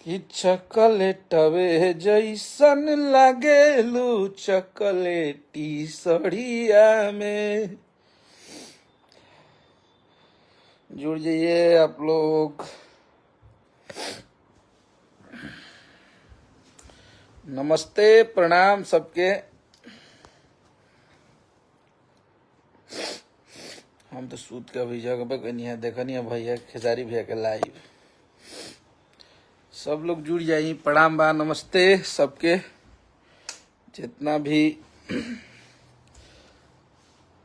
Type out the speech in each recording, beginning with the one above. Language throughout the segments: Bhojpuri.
कि चॉकलेटवे जैसन लागेलू चॉकलेटी सड़िया में। जुड़ जाइए आप लोग। नमस्ते प्रणाम सबके। हम तो सूत के अभी जगह पे नहीं है, देखनी है भैया खेसारी भैया के लाइव। सब लोग जुड़ जाइए। प्रणाम बा, नमस्ते सबके। जितना भी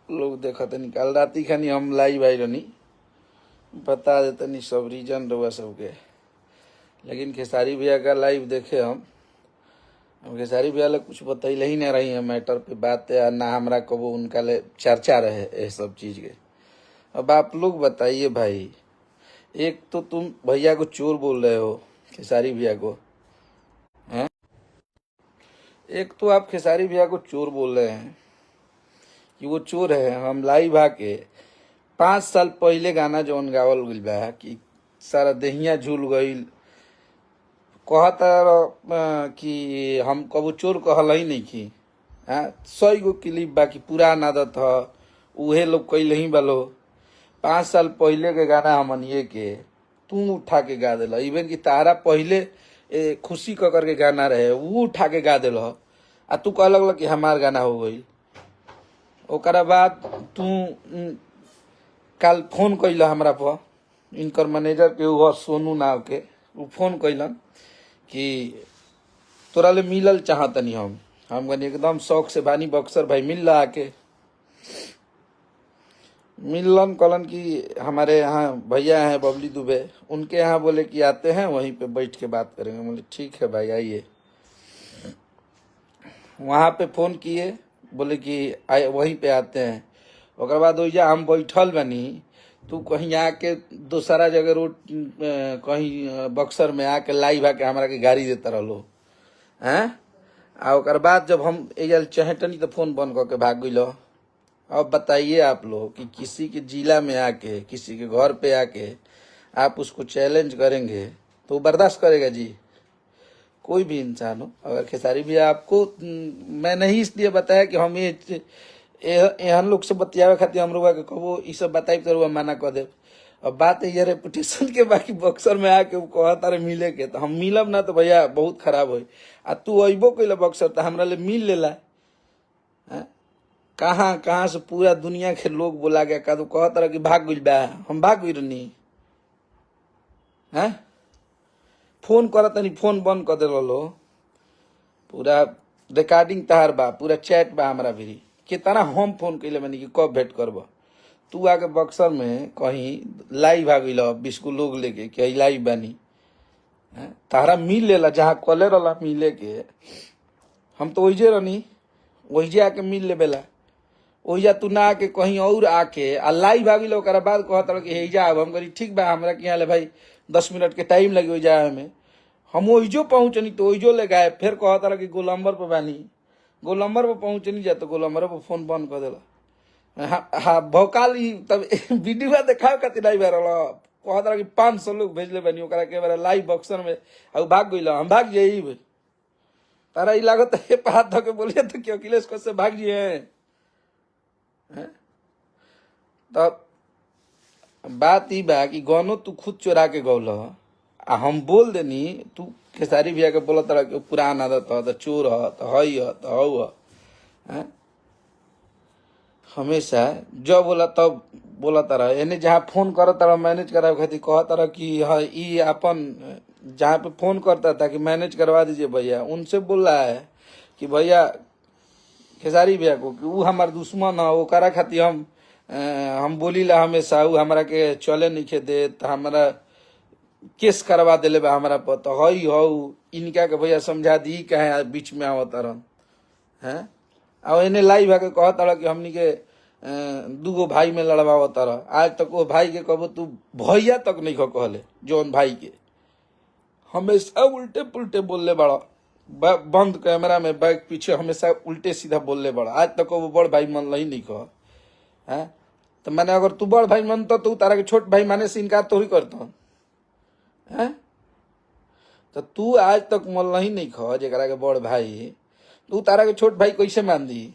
लोग देखा तनी कल राती खानी हम लाइव आई रहनी, बता देतनी सब रीजन रहुआ सबके। लेकिन खेसारी भैया का लाइव देखे हम खेसारी भैया लोग कुछ बतैले ही नहीं रही है मैटर पे बात है, ना हमरा कबो उनका ले चर्चा रहे ये सब चीज के। अब आप लोग बताइए भाई, एक तो तुम भैया को चोर बोल रहे हो, खेसारी भैया को हैं। एक तो आप खेसारी भैया को चोर बोल रहे हैं कि वो चोर है। हम लाइव आके 5 साल पहले गाना जौन गावल गइल बा कि सारा देहिया झूल गइल, कहता कि हम कबो चोर कहल ही नहीं की। 100 गो क्लिप बाकी पुरान आदत है उहे लोग कैले ही बालो। 5 साल पहले के गाना हमनिए के तू उठा के गा दिल। इवन कि तारा पहले खुशी ककर के गाना रहे वो उठा के गा दिल, आ तू कह लगल कि हमार गाना हो गई। ओकरा बाद तू कल फोन कैल हमरा पर, इनकर मैनेजर के वो सोनू नाव के, वो फोन कैलन कि तोरा ले मिलल चाहतनी हम गनी एकदम शौक से बानी बक्सर भाई मिल रहा आके। मिलन कलन कि हमारे यहाँ भैया हैं बबली दुबे, उनके यहाँ बोले कि आते हैं वहीं पे बैठ के बात करेंगे। बोले ठीक है भाई आइए। वहाँ पे फोन किए, बोले कि वहीं पे आते हैं। ओकर बाद ओइजा हम बैठल बनी, तू कहीं आके दूसरा जगह रोड कहीं बक्सर में आके लाइव आके हमारा के गाड़ी देता रहो हैं। आ ओकर बाद जब हम एजल चहेटनी तो फोन बंद करके भाग गइल। अब बताइए आप लोग कि किसी के जिला में आके किसी के घर पे आके आप उसको चैलेंज करेंगे तो वो बर्दाश्त करेगा जी? कोई भी इंसान हो। अगर खेसारी भी आपको मैं नहीं इसलिए बताया कि हम ये एहन लोग से बतियावे खातिर हम लोग के कबो ई सब बताई तो मना कर दे। अब बात है ये रेपुटेशन के, बाकी बक्सर में आके कहता रहे मिले के तो हम मिलब ना तो भैया बहुत खराब हो। आ तू अबो कैल बक्सर तो हमरा ले मिल लेला। कहाँ कहाँ से पूरा दुनिया के लोग बोला गया का, तो कहता रहा कि भाग गइल बा, हम भाग गइल रहनी है। फोन करत नहीं, फोन बंद कर दिल लो। पूरा रिकॉर्डिंग तहार बा, पूरा चैट बा हमरा भी। कितना हम फोन कैले बनी कि कब भेंट करब। तू आके बक्सर में कहीं लाइव आ गइल 20 गो लोग लेके कि लाइव बानी, तारा मिल लेला जहाँ कले रहा मिले के। हम तो वहीजे रहनी, वहीजे आके मिल लेबेला। ओइजा तू ना आके कहीं और आके आ लाइव आ गइल। ओकरा बाद कहत कि हेजा अब हम करी ठीक बा, हमरा के यहाँ ले भाई 10 मिनट के टाइम लगे ओइजा में। हम ओइजो पहुंचनी तो ओइजो ले गए, फिर कहता कि गोलंबर पे बानी। गोलंबर पे पहुंचनी जा तो गोलंबर पे फोन बंद कर दिला। हाँ भौकाल तब वीडियो देखा खातिर नहीं रहा। कहता कि 500 लोग भेजले बानी ओकरा के बारे लाइव बक्सर में। अब भाग गइल, हम भाग जाइए। तारा ई लागत है हाथ धो के बोलिए तो कि अखिलेश को से भाग जिए। तब बात ई बा कि गानो तू खुद चोरा के गौल आ हम बोल देनी। तू खेसारी भैया के बोला तरह के पुरान आदत है तो चोर है तो हई है तो हऊ है। हमेशा जब बोला तब बोला तरह एने जहाँ फोन कर तरह मैनेज करा खातिर कह तरह कि हाँ ई अपन जहाँ पे फोन करता था कि मैनेज करवा दीजिए भैया, उनसे बोल रहा है कि भैया खेसारी भैया को कि वो हमार दुश्मन है, वो करा खातिर हम बोली ला हमेशा वो हमरा के चले नहीं खे दे तो हमारा केस करवा दिले बा हमारा पर। तो हई हऊ इनका के भैया समझा दी कहे बीच में आवत रन है। और इन्हें लाइव आके कहता रहा कि हमनी के 2 गो भाई में लड़वावत रहा। आज तक वो भाई के कबो तू भैया तक नहीं कहले जौन भाई के। हमेशा उल्टे पुल्टे बोलले बड़ा, बंद कैमरा में बैक पीछे हमेशा उल्टे सीधा बोलले बड़ा। आज तक वो बड़ भाई मन ही नहीं कह है। तो मैंने अगर तू बड़ भाई मानता तो तारा के छोट भाई माने से इनकार तो ही करता है। तो तू आज तक मल ही नहीं खो जरा के बड़ भाई, तू तारा के छोट भाई कैसे मान दी?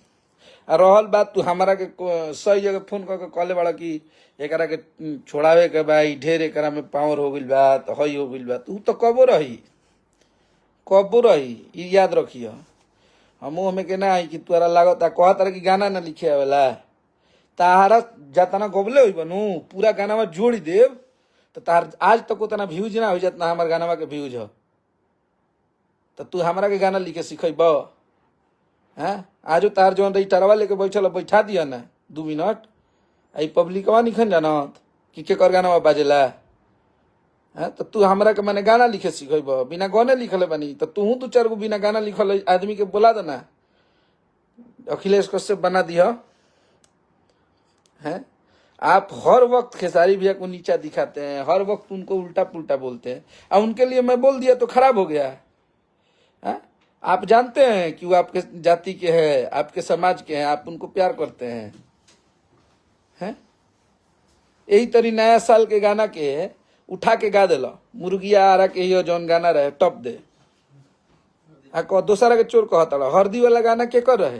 आ रहल बात तू हमारा के सही जगह फोन करके कहले बड़ा कि एकरा के छोड़ावे के भाई ढेर एकरा में पावर हो गइल बा, तो हई हो गइल बा, तू तो कबो रही ई याद रखियो। हमू हमें के ना कि तोरा लागत कह तरह की गाना ना लिखे आवेला, तारा जतना गबले हो बनू पूरा गाना में जोड़ देव तो तार आज तक उतना व्यूज ना हो जितना हमार गाना के व्यूज हो। तो तू हमारा के गाना लिखे सिखेब? हैं आज तार जो टरवा लेके बैठल बैठा दिया ना 2 मिनट, आई पब्लिकवा निखन जानत कि केकर गाना बाजेला है? तो तू हमरा के माने गाना लिखे सिखेब? बिना गाने लिखले बनी तो तू 2-4 गो बिना गाना लिखल आदमी के बोला देना, अखिलेश कश्यप बना दिया है। आप हर वक्त खेसारी भैया को नीचा दिखाते हैं, हर वक्त उनको उल्टा पुल्टा बोलते हैं, और उनके लिए मैं बोल दिया तो खराब हो गया है? आप जानते हैं कि वो आपके जाति के हैं, आपके समाज के हैं, आप उनको प्यार करते हैं यही तरी नया साल के गाना के उठा के गा दिल, मुर्गिया आरा के ही जौन गाना रहे टप दे आ दोसरा के चोर कहता हरदी वाला गाना के कर रहे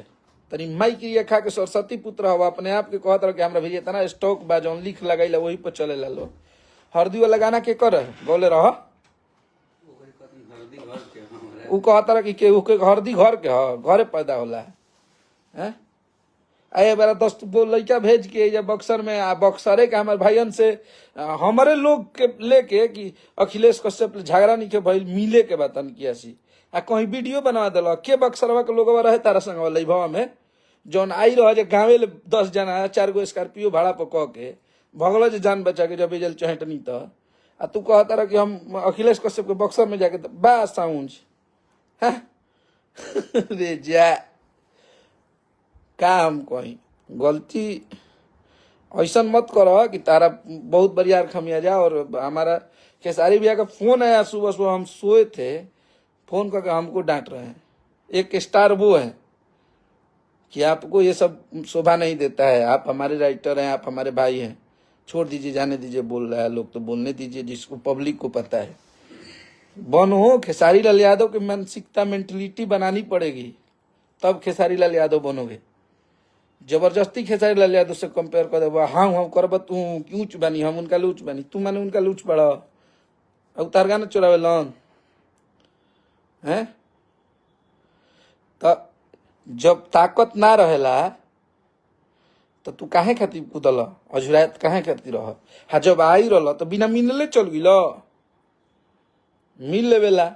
तरी माई क्रिया खा के सरस्वती पुत्र हवा अपने आप के कहत रह कि हमरा भैया इतना स्टॉक बा जौन लिख लगाइला वही पर चले ला लो। हरदी वाला गाना के कर रहे बोले रह उ कहता रह कि केहू के हरदी घर के घरे पैदा होला है। आए बारा 10 लड़का भेज के या बक्सर में बक्सरे के हमारे भाईन से हमारे लोग के लेके कि अखिलेश कश्यप झगड़ा नहीं के भइल मिले के बातन किया सी आ कहीं वीडियो बनवा दिल के बक्सरवा के लोग रहे तारा संग लैभवा में जौन आई रह जे गाँवे 10 जना 4 गो स्कॉर्पियो भाड़ा पर कह के भगल जे जान बचा के जब जेल चहटनी तो आ तू कहता रह कि हम अखिलेश कश्यप के बक्सर में जाके बा साउंज रे जा काम कहीं गलती ऐसा मत करो कि तारा बहुत बढ़िया खमिया जा। और हमारा खेसारी भैया का फोन आया सुबह सुबह, हम सोए थे, फोन करके हमको डांट रहे हैं। एक स्टार वो है कि आपको ये सब शोभा नहीं देता है, आप हमारे राइटर हैं, आप हमारे भाई हैं, छोड़ दीजिए, जाने दीजिए, बोल रहा है लोग तो बोलने दीजिए, जिसको पब्लिक को पता है। बनो खेसारी लाल यादव की मानसिकता मेंटलिटी बनानी पड़ेगी, तब खेसारी लाल यादव बनोगे। जबरदस्ती खेसारी लाल यादव से कंपेयर कर देबा, हाँ करब तू ऊंच बानी, हम उनका लूच बानी, तू माने उनका लूच बड़ा उतार गाना चोरावे लन है। तो जब ताकत ना रहेला तो तू काहे खातिर कूदल अजुरात काहे खातिर रह। हाँ जब आई रहा तो बिना मिलले चल गइल, मिल लेवेला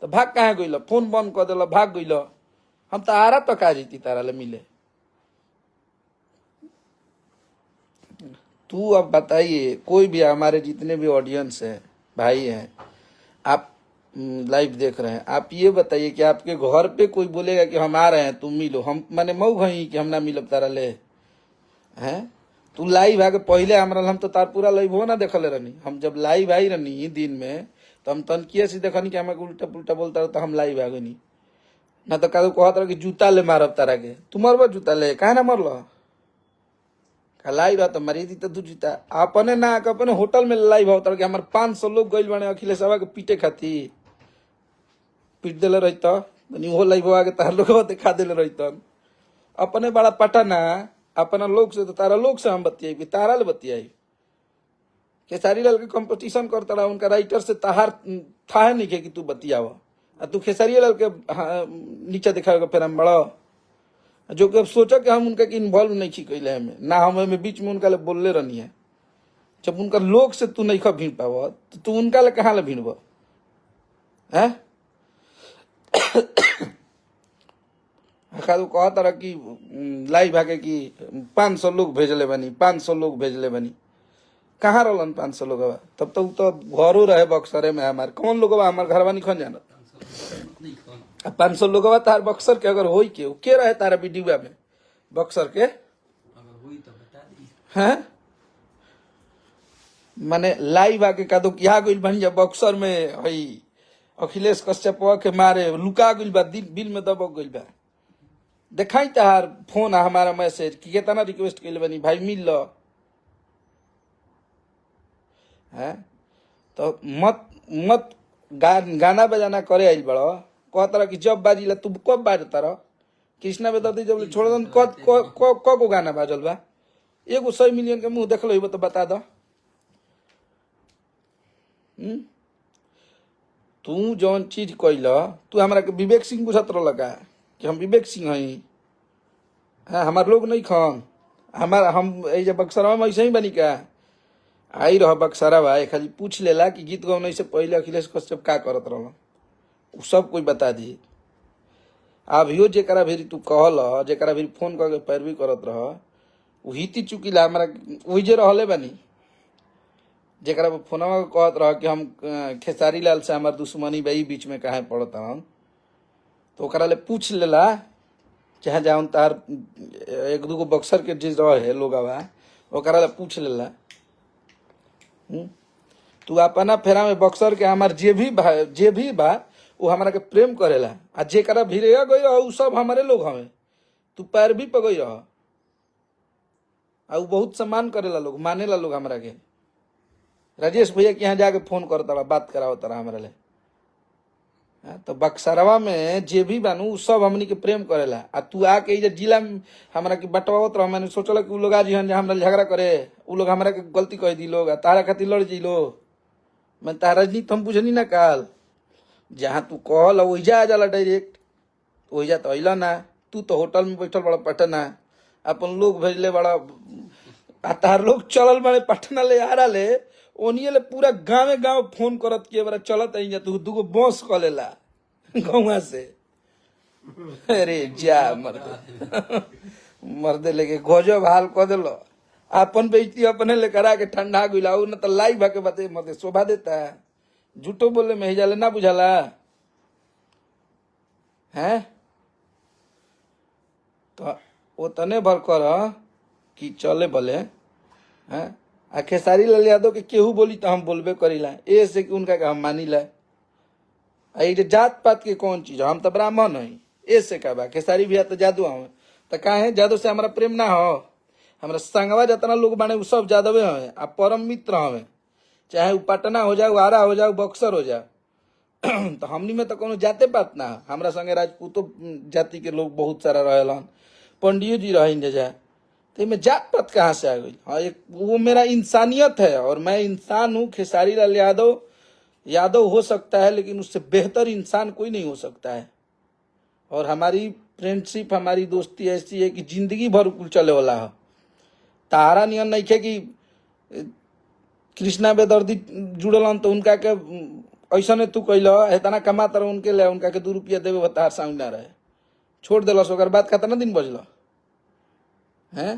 तो भाग काहे गइल, फोन बंद कर दिल भाग गइल। हम तो आरा तक आ जीती तारा ले मिले। तू अब बताइए, कोई भी हमारे जितने भी ऑडियंस है भाई हैं, आप लाइव देख रहे हैं, आप ये बताइए कि आपके घर पे कोई बोलेगा कि हम आ रहे हैं तुम मिलो, हम माने मऊ गई कि हम ना मिलब तारा ले हैं। तू लाइव आके पहले हमारा हम तो तार पूरा लाइव हो ना देखले रहनी, हम जब लाइव आई रहनी दिन में तो हम तनकिया से देखनी कि हमें उल्टा पुल्टा बोलता रहा तो हम लाइव आ गई ना। तो कहत रह कि जूता ले मारब तारा के, तू मरब जूता ले काहे ना मरल लाइव रहा तो मारी दी तो 2 जूता अपने ना अपने होटल में लाइव होता कि हमारे 500 लोग गइल बने अखिलेश के पीटे खाती, पीट दिले रही वो लाइव आगे तार लोग दिखा दिले रही। अपने बड़ा पटना अपना लोग से तो तारा लोग से हम बतियाई, तारा ले बतियाई। खेसारी लाल के कंपटीशन करता रहा, उनका राइटर से ताहार था नहीं कि तू बतियाव, तू खेसारी लाल के नीचा दिखाएगा फिर हम बड़ा जो कि अब सोचा कि हम उनका इन्वॉल्व नहीं की कैले हमें ना, हमें बीच में उनका ले बोलले रहनी है। जब उनका लोग से तू नहीं खा भीड़ पाव तो तू उनका ले कहाँ ले भीड़ब है। कहा तरह की लाइव भागे कि 500 लोग भेजले बनी, 500 लोग भेजले बनी, कहाँ रहलन 500 लोग। तब तो घरों रहे बक्सरे में हमारे, कौन लोग हमारे घरवा नहीं खन जाना 500 लोग तार बक्सर के अगर हो के रहे तारा वीडियो में बक्सर के हैं माने लाइव आके का दो यहाँ गइल बन जा बक्सर में हई अखिलेश कश्यप के मारे लुका गइल बा, बिल में दबक गइल बा। देखाई तार फोन हमारा मैसेज कि कितना रिक्वेस्ट कैले बनी भाई मिल लो है। तो मत गाना बजाना करे आइल बड़ो कहतर कि जब बाजिला तू कब बाजता रह कृष्णा बेदर्दी जब छोड़ दन को गाना बाजल बा एगो 100 मिलियन के मुंह देखल हो तो बता दो। तू जौन चीज कैल तू हमारा के विवेक सिंह बुझत रह का कि हम विवेक सिंह हई। हाँ हमार लोग नहीं खन हमारा हम बक्सरवा में ऐसे ही बनी का आई रह बक्सरवा खाली पूछ लेला कि गीत गौने से पहले अखिलेश कश्यप का करत रह उ सब कोई बता दी। अभियो जेकरा भी तू कहल जेकरा भी फोन करके पैरवी करत रह हिती चुकीला हमारा वही जे रहले बानी जेकरा फोनवा कहत रह कि हम खेसारी लाल से हमार दुश्मनी बई बीच में काहे पड़त हन तो ओकरा ले पूछ लेला चाहे जाऊन तार एक दूगो बक्सर के जे रहे लोगवा ओकरा ले पूछ लेला। तू अपना फेरा में बक्सर के हमार जे भी बा वो हमारा के प्रेम करेला आ जेकरा भिड़िया गई रह उ सब हमारे लोग हवे तू पैरवी पे गई रह आ बहुत सम्मान करेला लोग मानेला लोग हमारा के। राजेश भैया के यहाँ जाके फोन करता बात करावता रहा हमारे ले तो बक्सरवा में जे भी बानू सब हमनी के प्रेम करेला आ तू आके जिला में हमारा के बंटवावत रह मैंने सोचल कि उ लोग आज हमारा झगड़ा करे उ लोग हमारा के गलती कह दी लोग तारा खातिर लड़ जी लो मैं तारा राजनीति हम बुझनी ना काल जहाँ तू कहल वहीजा आ जाला डायरेक्ट वहीजा तो अला ना तू तो होटल में बैठल बड़ा पटना अपन लोग भेजले बड़ा आ तार लोग चलल बड़े पटना ले आ रहा ओनिए ले पूरा गाँव गाँव फोन करत के बड़ा चलत आई तू दूगो बस क लेला गौवा से अरे जा मर्दे लेके गजब हाल क दिलो अपन बेइज्जती अपने ले करा के ठंडा गुला न तो लाइव भाके बाते मते शोभा देता है झूठो बोले में जाले ना बुझाला है तो वो तने भर कर कि चले भले हैं आ खेसारी लाल यादव के केहू बोली तो हम बोलबे करीला ए से कि उनका हम मानीला जात पात के कौन चीज हम तो ब्राह्मण हई ए से का बा खेसारी भैया तो जादू हम तो काहे जादू से हमारा प्रेम ना हो हमारा संगवा जितना लोग बाने उ सब जादवे हवे आ परम मित्र हवे चाहे वो पटना हो जाओ आरा हो जाओ बक्सर हो जाओ तो हमनी में तो कोनो जाते पात ना हमरा संगे राजपूतो जाति के लोग बहुत सारा रहेलन पंडियो जी रहे जा तो में जात पात कहाँ से आ गई। हाँ एक वो मेरा इंसानियत है और मैं इंसान हूँ। खेसारी लाल यादव हो सकता है लेकिन उससे बेहतर इंसान कोई नहीं हो सकता है और हमारी फ्रेंडशिप हमारी दोस्ती ऐसी है कि जिंदगी भर चले वाला है। तारा नियन नहीं है कि कृष्णा बेदर्दी जुड़लन तो उनका के ऐसा ने तू कैल इतना कमाता रह उनके ले उनका के 2 रुपया देवे बतार साउंड ना रहे छोड़ दिलस ओकर बाद कितना दिन बजल हैं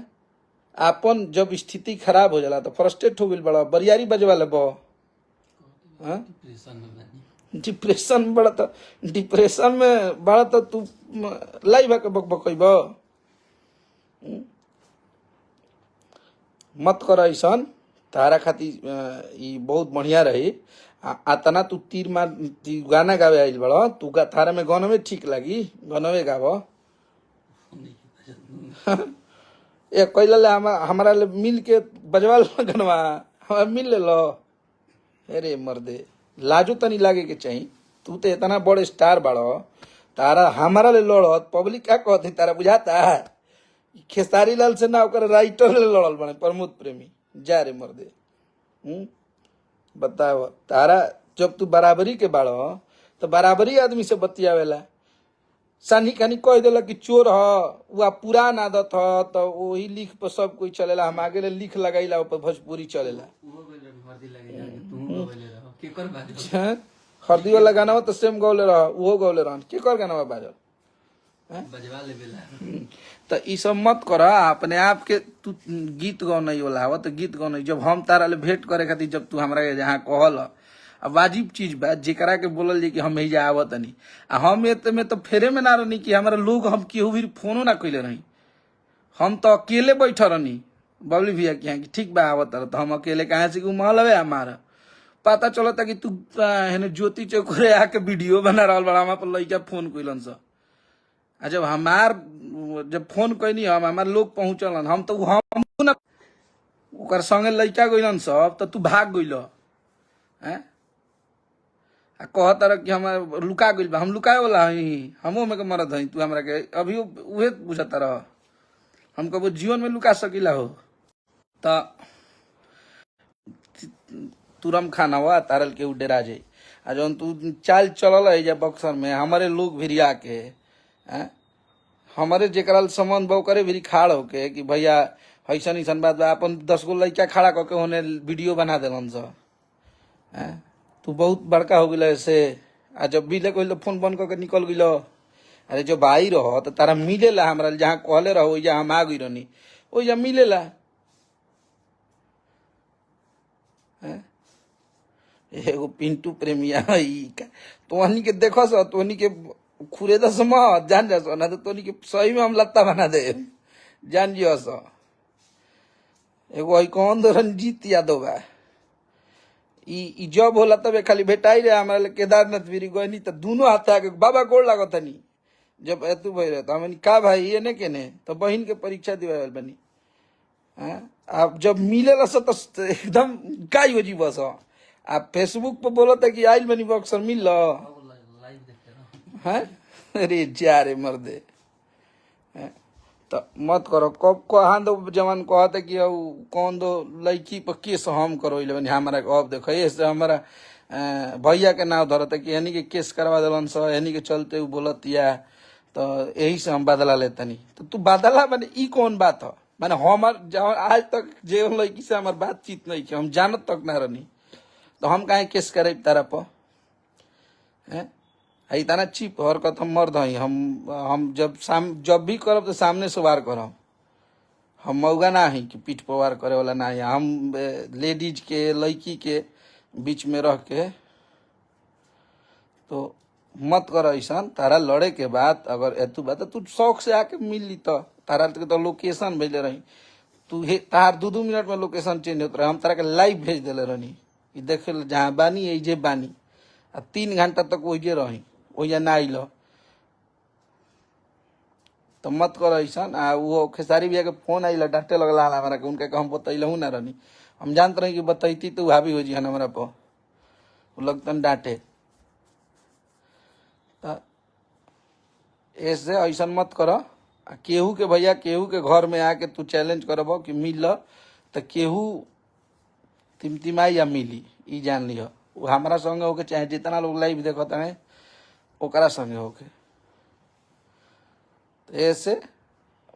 अपन जब स्थिति खराब हो जाला तो फ्रस्ट्रेट हो गई बड़ा बरियारी बजवा ले डिप्रेशन में बड़ा तो डिप्रेशन में बड़ा तो तू लाइव के बकबकब मत कर ऐसा तारा खातिर बहुत बढ़िया रही आतना तू तीर मार गाना गावे आइल बड़ा तू थारा में गनवे ठीक लगी गनवे गाव एक कैला हमारा ले मिल के बजवा गनवा हमारा मिल ले लो। अरे मर्दे लाजो तनी लागे के चाहिए तू तो इतना बड़े स्टार बाड़ो तारा हमारा ले लड़त पब्लिक क्या कहती तारा बुझाता है खेसारी लाल से ना ओकर राइटर ले लड़ल बने प्रमोद प्रेमी जा रे मर्दे बताओ तारा जब तू बराबरी के बाड़ो तो बराबरी आदमी से बतियावेला सानी खानी कह दिला कि चोर ह पुरान आदत ह तो वही लिख पर सब कोई चलेला हम आगे ले लिख लगाईला ऊपर भोजपुरी चलेला हरदी वाला गाना तो सेम गौले रह वो गौले रहन के कर गाना बाजल बजवा ले तो ई सब मत कर अपने आप के तू गीत गौनई वाला हो तो गीत गौनई जब हम तारा ले भेंट करे खातिर जब तू हमरा के जहाँ कहल अब वाजिब चीज बा जेकरा के बोलल जी कि हम ही आवत नहीं आ हम में तो फेरे में ना रहनी कि हमारा लोग हम केहू भी फोनो ना कैले रही हम तो अकेले बैठ रहनी बबली भैया के यहाँ कि ठीक बा आवत तो हम अकेले कहाँ से महल हवे हमारा पता चलता कि तू है ज्योति चौकरे आके वीडियो बना रहा बड़ा हमारा पर लड़का फोन कैलन स आ जब हमार जब फोन कैनी हम हमार लोग पहुंचलन हम तो हम ना ओकर संगे लड़का गइलन सब तो तू भाग गइल हैं आ कहता रह कि हमारे लुका गइल बा, हम लुकाए वाला हई, हमो में के मरद हई, तू हमरा के अभी उहे बुझता रह, हम कबो जीवन में लुका सकीला हो। त तुरम खाना हुआ तारल के डेरा जाई। आ जौन तू चाल चलल है जा बक्सर में हमारे लोग भिरिया के हमारे जेकरा संबंध बा करे भी खाड़ होके कि भैया ऐसा ऐसन बात बा, अपन 10 गो लड़का खड़ा करके होने वीडियो बना दिलन स। तू बहुत बड़का हो गया ऐसे। आ जब भी ले कोई फोन बंद करके निकल गइल, अरे जो भाई रह तो तारा मिलेला हमरा जहाँ कहले रहो या हम आ गई रहनी ओ या मिलेला। एगो पिंटू प्रेमिया तोहनी के देखो सो, तोहनी के खुरे दस मत जान जा सो, ना तो तोहनी के सही में हम लत्ता बना दे जान जियो सो। एगो कौन दो रंजीत यादव बा, ई जब होला तब खाली भेटाई रहे हमरा केदारनाथ वीरी गनी तो दोनों हाथ आके बाबा गोड़ लागत तनी जब एतु भई रहे तो हमनी का भाई ये ने केने तो बहन के परीक्षा दिवाल बनी। आप जब मिलेला सो तो एकदम काई हो जी बस। आप फेसबुक पर बोलता कि आइल बनी बक्सर मिल हैं, अरे जा रे मर्दे। तो मत करो कब कहा दो जवान कहते कि कौन दो लड़की पर केस हम करो बनी हमारा अब देखो ये से हमारा भैया के नाव धरता कि यानी के केस करवा दिलन स, यानी के चलते वो बोलत या तो यही से हम बदला लेता नहीं। तो तू बदला माने ई कौन बात है? माने हमार जहाँ आज तक जे लड़की से हमार बातचीत नहीं की, हम जानत तक ना रहनी, तो हम काहे केस करे तारा पर? है तना चीप हरकत हम मर्द हई। हम जब भी करब तो सामने से वार करब। हम मौगा ना है कि पीठ पर वार करे वाला ना है। हम लेडीज के लड़की के बीच में रह के तो मत कर ऐसा। तारा लड़े के बाद अगर एतु बात तू शौक से आके मिल ली तो तारा तो लोकेशन भेजले रही तू तार 2-2 मिनट में लोकेशन चेंज होता रहे। हम तारा के लाइव भेज दिले रहनी देखे जहाँ बानी एजे बानी, आ 3 घंटा तक वही रही ओया ना आइल तो मत कर ऐसा। आ वो खेसारी भैया के फोन आइल डांटे लगला हमारा के, उनके हम बतैलहू ना रहनी। हम जानते रही कि बतैती तो हावी हो जी हमारा पर लगतन डांटे। ऐसे ऐसा मत कर। केहू के भैया केहू के घर में आके तू चैलेंज करब कि मिल तो केहू तिमतिमाई या मिली, ई जान लिह। वो हमारा संगे होके चाहे जितना लोग लाइव देखता है ओकरा संगे होके। तो ऐसे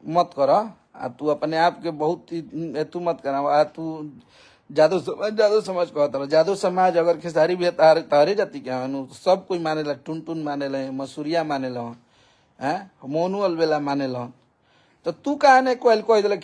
मत कर। आ तू अपने आप के बहुत तू मत कर। तू जादू समाज कहता रह। जादू समाज अगर खेसारी भी तारे जाती क्या सब कोई माने ला, टुन माने ला, मसूरिया माने ला, मोनू अलबेला माने ला, तो तू कहा ने कोई दिल